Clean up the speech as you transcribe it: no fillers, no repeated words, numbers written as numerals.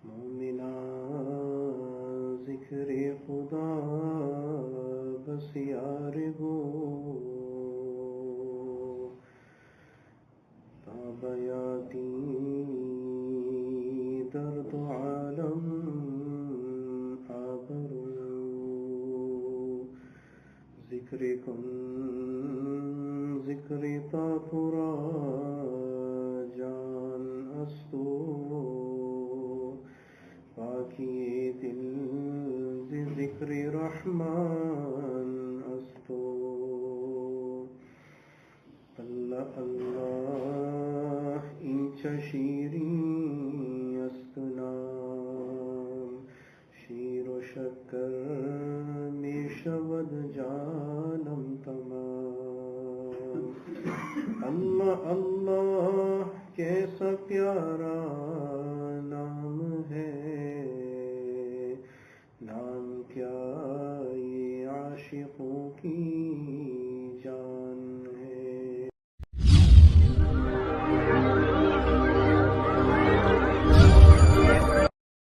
مومنا ذکر خدا بس یار گو تاب یادی درد عالم آبرو ذکر کن ذکر تاپرا جان استو باقی دل ذکر رحمان استو اللہ اللہ اینچ شیریں استنام شیر و شکر می شود جانم تمام اللہ اللہ کیسا پیارا